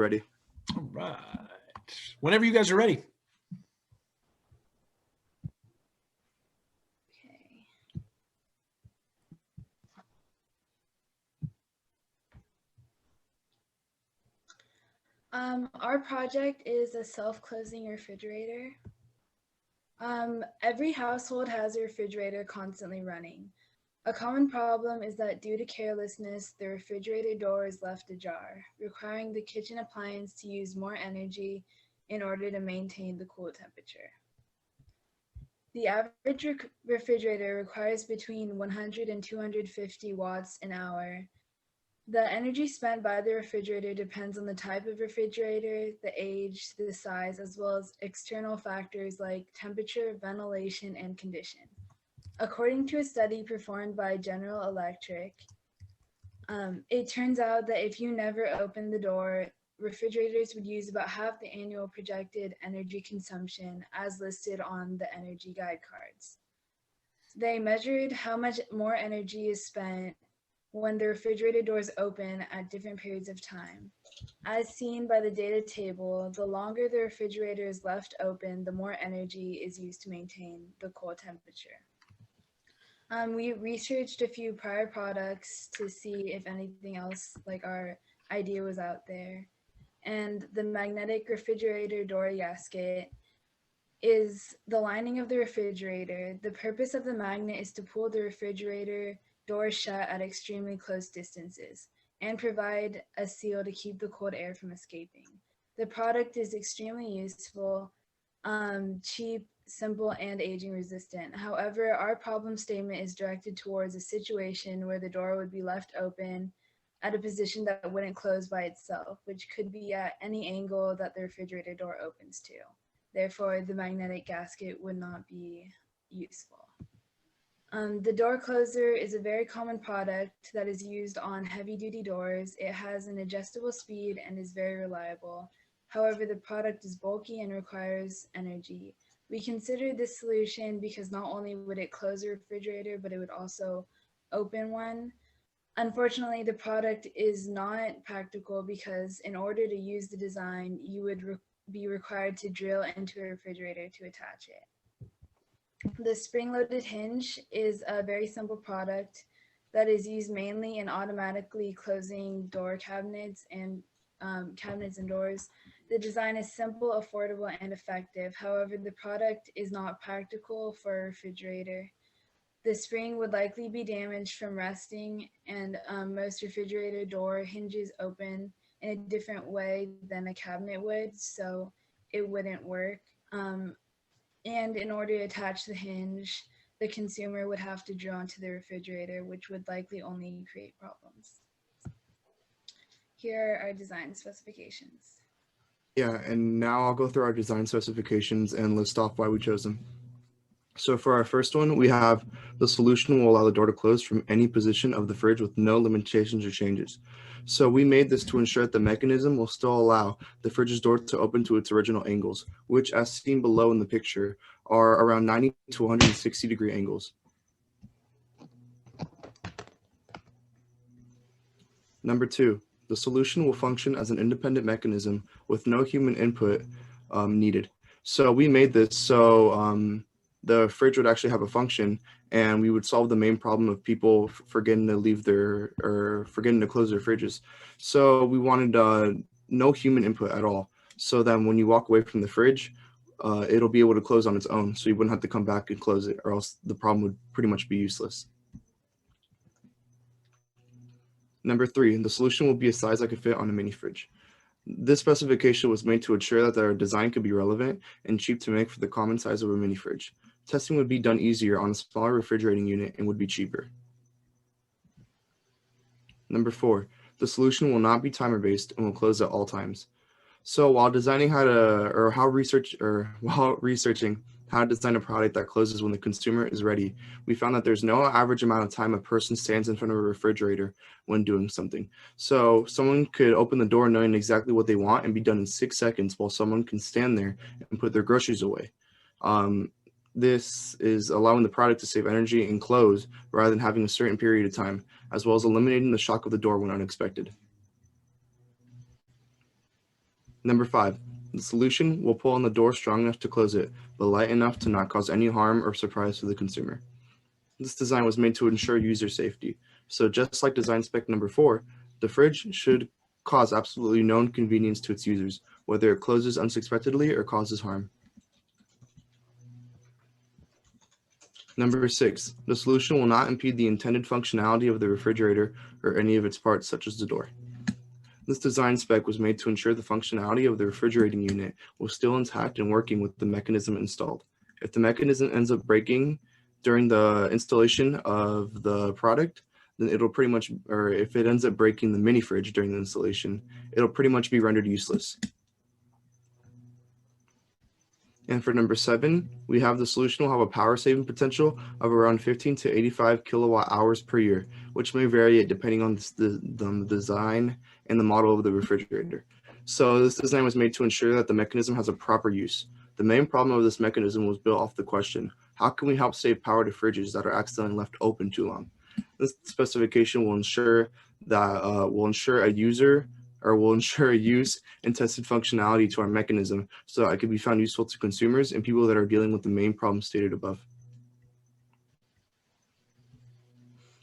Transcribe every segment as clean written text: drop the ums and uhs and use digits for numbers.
Ready. All right. Whenever you guys are ready. Our project is a self-closing refrigerator. Every household has a refrigerator constantly running. A common problem is that due to carelessness, the refrigerator door is left ajar, requiring the kitchen appliance to use more energy in order to maintain the cool temperature. The average refrigerator requires between 100 and 250 watts an hour. The energy spent by the refrigerator depends on the type of refrigerator, the age, the size, as well as external factors like temperature, ventilation, and condition. According to a study performed by General Electric, it turns out that if you never open the door, refrigerators would use about half the annual projected energy consumption as listed on the energy guide cards. They measured how much more energy is spent when the refrigerator doors open at different periods of time. As seen by the data table, the longer the refrigerator is left open, the more energy is used to maintain the cool temperature. We researched a few prior products to see if anything else like our idea was out there. And the magnetic refrigerator Door-Gasket is the lining of the refrigerator. The purpose of the magnet is to pull the refrigerator door shut at extremely close distances and provide a seal to keep the cold air from escaping. The product is extremely useful, cheap, simple, and aging resistant. However, our problem statement is directed towards a situation where the door would be left open at a position that wouldn't close by itself, which could be at any angle that the refrigerator door opens to. Therefore, the magnetic gasket would not be useful. The door closer is a very common product that is used on heavy-duty doors. It has an adjustable speed and is very reliable. However, the product is bulky and requires energy. We considered this solution because not only would it close a refrigerator, but it would also open one. Unfortunately, the product is not practical because in order to use the design, you would be required to drill into a refrigerator to attach it. The spring-loaded hinge is a very simple product that is used mainly in automatically closing door cabinets and doors. The design is simple, affordable, and effective. However, the product is not practical for a refrigerator. The spring would likely be damaged from rusting, and most refrigerator door hinges open in a different way than a cabinet would, so it wouldn't work. And in order to attach the hinge, the consumer would have to drill into the refrigerator, which would likely only create problems. Here are our design specifications. Yeah, and now I'll go through our design specifications and list off why we chose them. So for our first one, we have the solution will allow the door to close from any position of the fridge with no limitations or changes. So we made this to ensure that the mechanism will still allow the fridge's door to open to its original angles, which as seen below in the picture are around 90 to 160 degree angles. Number two, the solution will function as an independent mechanism with no human input needed. So we made this so the fridge would actually have a function, and we would solve the main problem of people forgetting to forgetting to close their fridges. So we wanted no human input at all. So then when you walk away from the fridge, it'll be able to close on its own. So you wouldn't have to come back and close it, or else the problem would pretty much be useless. Number three, the solution will be a size that could fit on a mini fridge. This specification was made to ensure that their design could be relevant and cheap to make for the common size of a mini fridge. Testing would be done easier on a smaller refrigerating unit and would be cheaper. Number four, the solution will not be timer-based and will close at all times. So while researching how to design a product that closes when the consumer is ready, we found that there's no average amount of time a person stands in front of a refrigerator when doing something. So someone could open the door knowing exactly what they want and be done in 6 seconds, while someone can stand there and put their groceries away. This is allowing the product to save energy and close rather than having a certain period of time, as well as eliminating the shock of the door when unexpected. Number 5, the solution will pull on the door strong enough to close it, but light enough to not cause any harm or surprise to the consumer. This design was made to ensure user safety. So just like design spec number 4, the fridge should cause absolutely no inconvenience to its users, whether it closes unexpectedly or causes harm. Number 6, the solution will not impede the intended functionality of the refrigerator or any of its parts, such as the door. This design spec was made to ensure the functionality of the refrigerating unit was still intact and working with the mechanism installed. If the mechanism ends up breaking during the installation of the product, then it'll pretty much, or if it ends up breaking the mini fridge during the installation, it'll pretty much be rendered useless. And for number 7, we have the solution will have a power saving potential of around 15 to 85 kilowatt hours per year, which may vary depending on the design and the model of the refrigerator. So this design was made to ensure that the mechanism has a proper use. The main problem of this mechanism was built off the question, how can we help save power to fridges that are accidentally left open too long? This specification will ensure that will ensure a use and tested functionality to our mechanism so that it can be found useful to consumers and people that are dealing with the main problem stated above.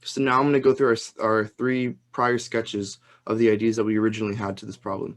So now I'm going to go through our 3 prior sketches of the ideas that we originally had to this problem.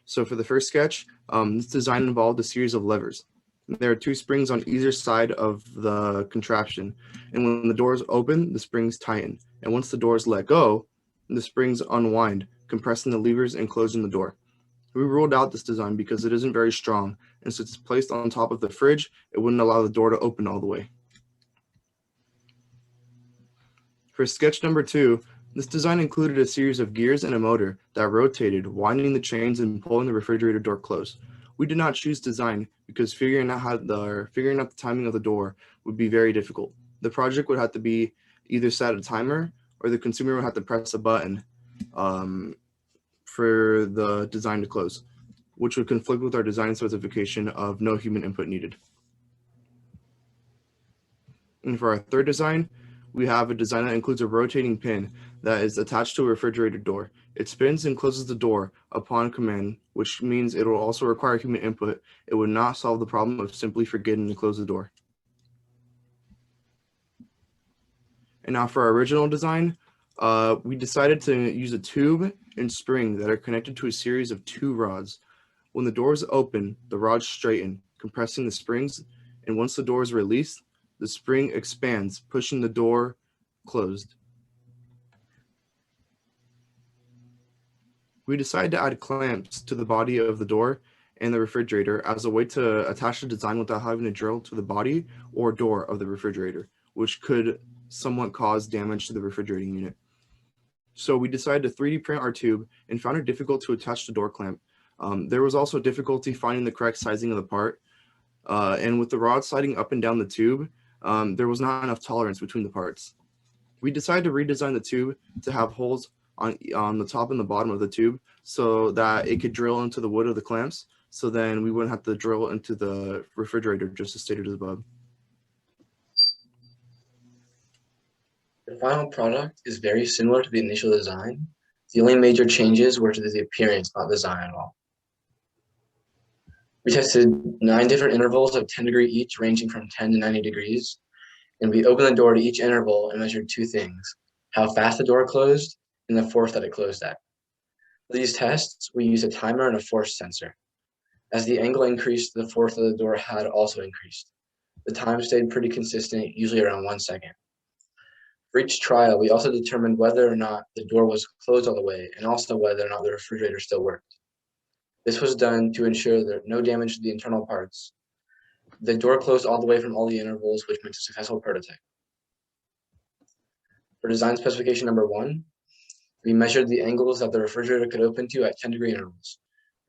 So for the first sketch, this design involved a series of levers. There are 2 springs on either side of the contraption, and when the doors open, the springs tighten, and once the doors let go, the springs unwind, compressing the levers and closing the door. We ruled out this design because it isn't very strong, and since it's placed on top of the fridge, it wouldn't allow the door to open all the way. For sketch number 2, this design included a series of gears and a motor that rotated, winding the chains and pulling the refrigerator door closed. We did not choose design because figuring out the timing of the door would be very difficult. The project would have to be either set a timer or the consumer would have to press a button for the design to close, which would conflict with our design specification of no human input needed. And for our third design, we have a design that includes a rotating pin that is attached to a refrigerator door. It spins and closes the door upon command, which means it will also require human input. It would not solve the problem of simply forgetting to close the door. And now for our original design, we decided to use a tube and spring that are connected to a series of 2 rods. When the doors open, the rods straighten, compressing the springs, and once the door is released, the spring expands, pushing the door closed. We decided to add clamps to the body of the door and the refrigerator as a way to attach the design without having to drill to the body or door of the refrigerator, which could somewhat cause damage to the refrigerating unit. So we decided to 3D print our tube and found it difficult to attach the door clamp. There was also difficulty finding the correct sizing of the part. And with the rod sliding up and down the tube, there was not enough tolerance between the parts. We decided to redesign the tube to have holes on the top and the bottom of the tube so that it could drill into the wood of the clamps, so then we wouldn't have to drill into the refrigerator, just as stated above. The final product is very similar to the initial design. The only major changes were to the appearance, not design at all. We tested 9 different intervals of 10 degrees each, ranging from 10 to 90 degrees. And we opened the door to each interval and measured 2 things: how fast the door closed and the force that it closed at. For these tests, we used a timer and a force sensor. As the angle increased, the force of the door had also increased. The time stayed pretty consistent, usually around 1 second. For each trial, we also determined whether or not the door was closed all the way and also whether or not the refrigerator still worked. This was done to ensure that no damage to the internal parts. The door closed all the way from all the intervals, which makes a successful prototype. For design specification number 1, we measured the angles that the refrigerator could open to at 10-degree intervals.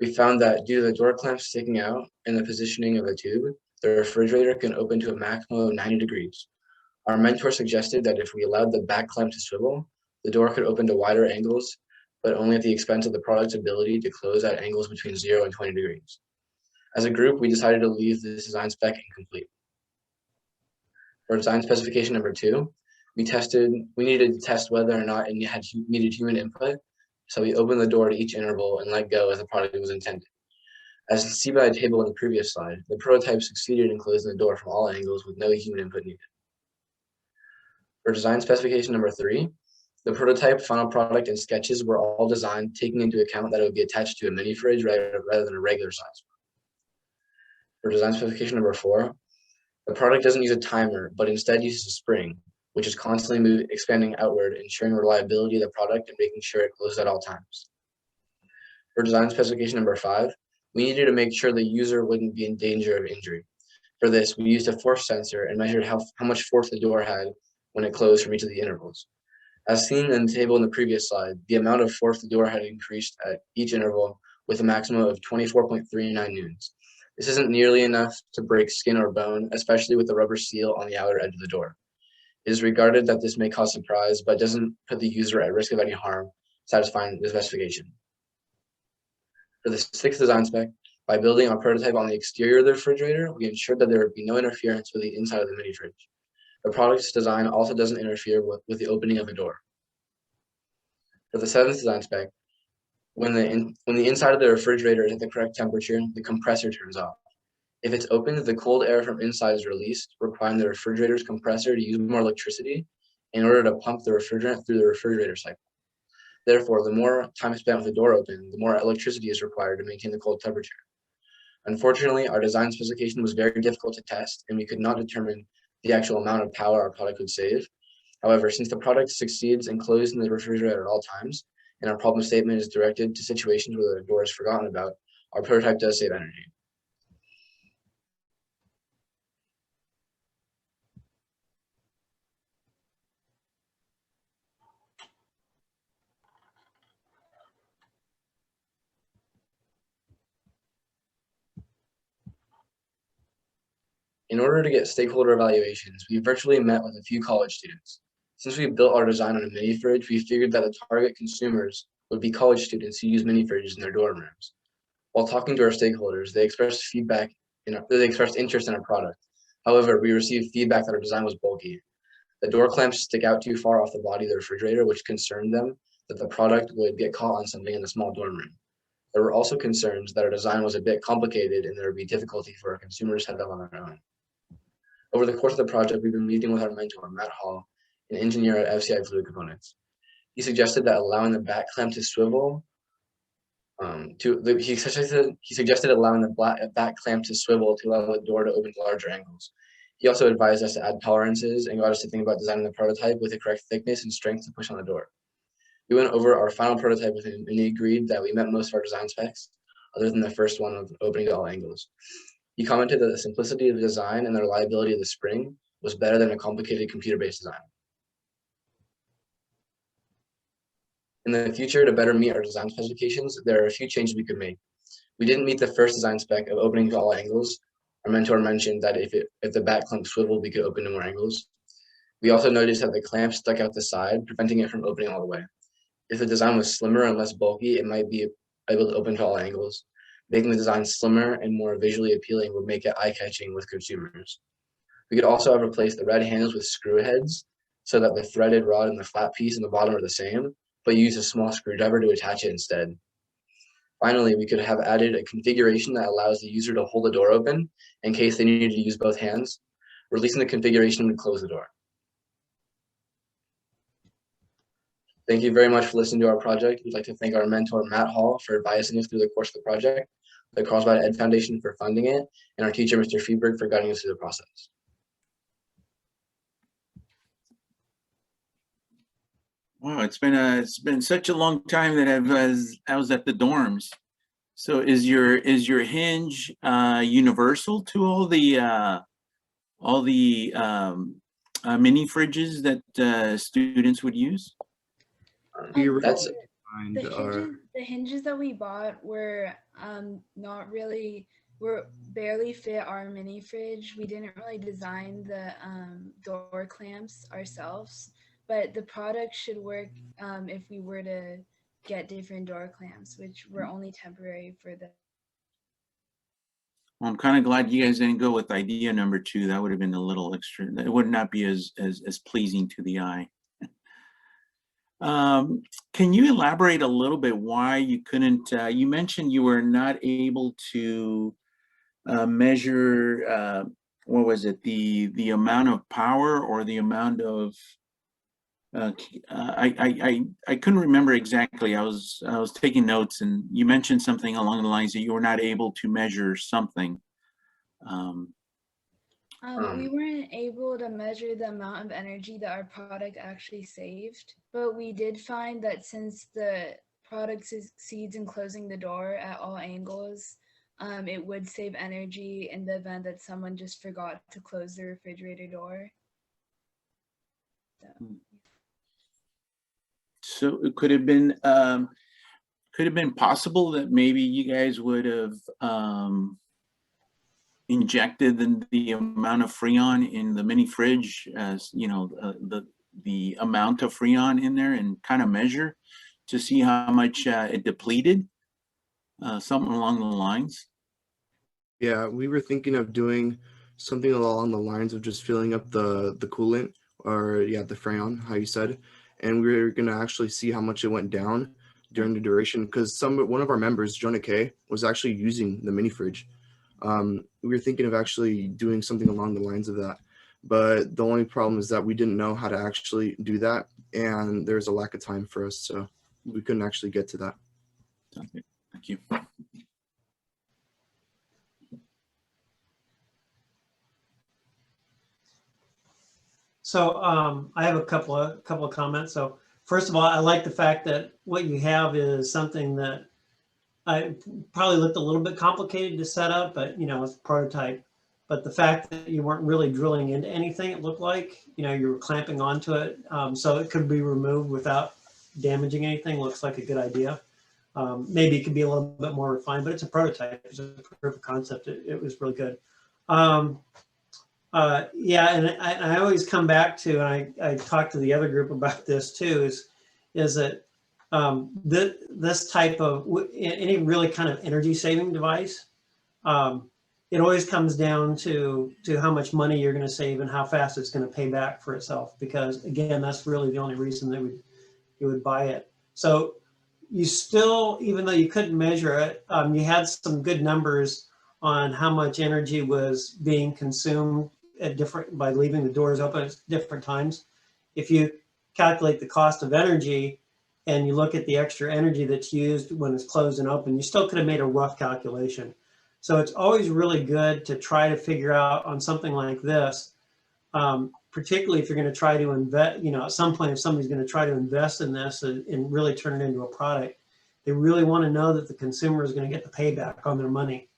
We found that due to the door clamp sticking out and the positioning of the tube, the refrigerator can open to a maximum of 90 degrees. Our mentor suggested that if we allowed the back clamp to swivel, the door could open to wider angles, but only at the expense of the product's ability to close at angles between 0 and 20 degrees. As a group, we decided to leave this design spec incomplete. For design specification number 2, we needed to test whether or not it needed human input, so we opened the door to each interval and let go as the product was intended. As seen by the table in the previous slide, the prototype succeeded in closing the door from all angles with no human input needed. For design specification number 3, the prototype, final product, and sketches were all designed taking into account that it would be attached to a mini fridge rather than a regular size. For design specification number 4, the product doesn't use a timer, but instead uses a spring, which is constantly expanding outward, ensuring reliability of the product and making sure it closes at all times. For design specification number 5, we needed to make sure the user wouldn't be in danger of injury. For this, we used a force sensor and measured how much force the door had when it closed from each of the intervals. As seen in the table in the previous slide, the amount of force the door had increased at each interval with a maximum of 24.39 newtons. This isn't nearly enough to break skin or bone, especially with the rubber seal on the outer edge of the door. It is regarded that this may cause surprise, but doesn't put the user at risk of any harm, satisfying the specification. For the 6th design spec, by building our prototype on the exterior of the refrigerator, we ensured that there would be no interference with the inside of the mini fridge. The product's design also doesn't interfere with the opening of a door. For the 7th design spec, when the inside of the refrigerator is at the correct temperature, the compressor turns off. If it's opened, the cold air from inside is released, requiring the refrigerator's compressor to use more electricity in order to pump the refrigerant through the refrigerator cycle. Therefore, the more time spent with the door open, the more electricity is required to maintain the cold temperature. Unfortunately, our design specification was very difficult to test, and we could not determine the actual amount of power our product would save. However, since the product succeeds in closing the refrigerator at all times, and our problem statement is directed to situations where the door is forgotten about, our prototype does save energy. In order to get stakeholder evaluations, we virtually met with a few college students. Since we built our design on a mini fridge, we figured that the target consumers would be college students who use mini fridges in their dorm rooms. While talking to our stakeholders, they expressed interest in our product. However, we received feedback that our design was bulky. The door clamps stick out too far off the body of the refrigerator, which concerned them that the product would get caught on something in the small dorm room. There were also concerns that our design was a bit complicated and there would be difficulty for our consumers to head up on their own. Over the course of the project, we've been meeting with our mentor, Matt Hall, an engineer at FCI Fluid Components. He suggested that allowing the back clamp to swivel he suggested allowing the back clamp to swivel to allow the door to open to larger angles. He also advised us to add tolerances and got us to think about designing the prototype with the correct thickness and strength to push on the door. We went over our final prototype with him, and he agreed that we met most of our design specs, other than the first one of opening to all angles. He commented that the simplicity of the design and the reliability of the spring was better than a complicated computer-based design. In the future, to better meet our design specifications, there are a few changes we could make. We didn't meet the first design spec of opening to all angles. Our mentor mentioned that if the back clamp swiveled, we could open to more angles. We also noticed that the clamp stuck out the side, preventing it from opening all the way. If the design was slimmer and less bulky, it might be able to open to all angles. Making the design slimmer and more visually appealing would make it eye-catching with consumers. We could also have replaced the red handles with screw heads so that the threaded rod and the flat piece in the bottom are the same, but use a small screwdriver to attach it instead. Finally, we could have added a configuration that allows the user to hold the door open in case they needed to use both hands. Releasing the configuration would close the door. Thank you very much for listening to our project. We'd like to thank our mentor, Matt Hall, for advising us through the course of the project, the Carlsbad Ed Foundation for funding it, and our teacher, Mr. Friedberg, for guiding us through the process. Wow, it's been such a long time that I was at the dorms. So is your Hinge universal to all the mini fridges that students would use? The hinges that we bought were barely fit our mini fridge. We didn't really design the door clamps ourselves, but the product should work if we were to get different door clamps, which were only temporary for the. Well, I'm kind of glad you guys didn't go with idea number 2. That would have been a little extra. It would not be as pleasing to the eye. Can you elaborate a little bit why you couldn't, you mentioned you were not able to measure, what was it, the amount of power or the amount of, I couldn't remember exactly. I was taking notes, and you mentioned something along the lines that you were not able to measure something. We weren't able to measure the amount of energy that our product actually saved, but we did find that since the product succeeds in closing the door at all angles, it would save energy in the event that someone just forgot to close the refrigerator door. So it could have been possible that maybe you guys would have injected the amount of Freon in the mini fridge, as you know, the amount of Freon in there, and kind of measure to see how much it depleted, something along the lines. Yeah, we were thinking of doing something along the lines of just filling up the coolant, or yeah, the Freon, how you said, and we were gonna actually see how much it went down during the duration, because one of our members, Jonah K, was actually using the mini fridge. We were thinking of actually doing something along the lines of that, but the only problem is that we didn't know how to actually do that, and there's a lack of time for us, so we couldn't actually get to that. Okay, thank you. So I have a couple of comments. So first of all, I like the fact that what you have is something that I probably looked a little bit complicated to set up, but you know, it's a prototype. But the fact that you weren't really drilling into anything, it looked like, you know, you were clamping onto it, so it could be removed without damaging anything. Looks like a good idea. Maybe it could be a little bit more refined, but it's a prototype. It's a proof of concept. It was really good. Yeah, and I always come back to, and I talked to the other group about this too, is that this type of, any really kind of energy saving device, it always comes down to how much money you're going to save and how fast it's going to pay back for itself. Because again, that's really the only reason that you would buy it. So you still, even though you couldn't measure it, you had some good numbers on how much energy was being consumed at by leaving the doors open at different times. If you calculate the cost of energy and you look at the extra energy that's used when it's closed and open, you still could have made a rough calculation. So it's always really good to try to figure out on something like this, particularly if you're going to try to invest, you know, at some point, if somebody's going to try to invest in this and really turn it into a product, they really want to know that the consumer is going to get the payback on their money.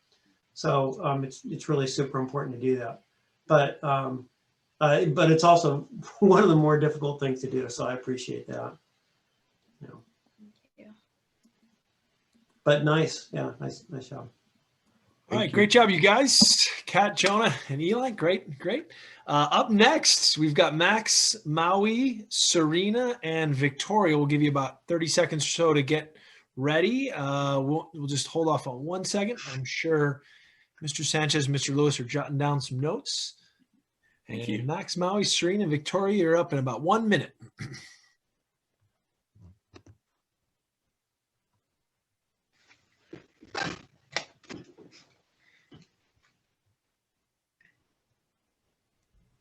So it's really super important to do that. But it's also one of the more difficult things to do. So I appreciate that. You know. Yeah. But nice, yeah, nice job. All right, great job, you guys. Kat, Jonah, and Eli, great. Up next, we've got Max, Maui, Serena, and Victoria. We'll give you about 30 seconds or so to get ready. We'll just hold off on 1 second. I'm sure Mr. Sanchez, Mr. Lewis are jotting down some notes. Thank you. Max, Maui, Serena, and Victoria, you're up in about 1 minute.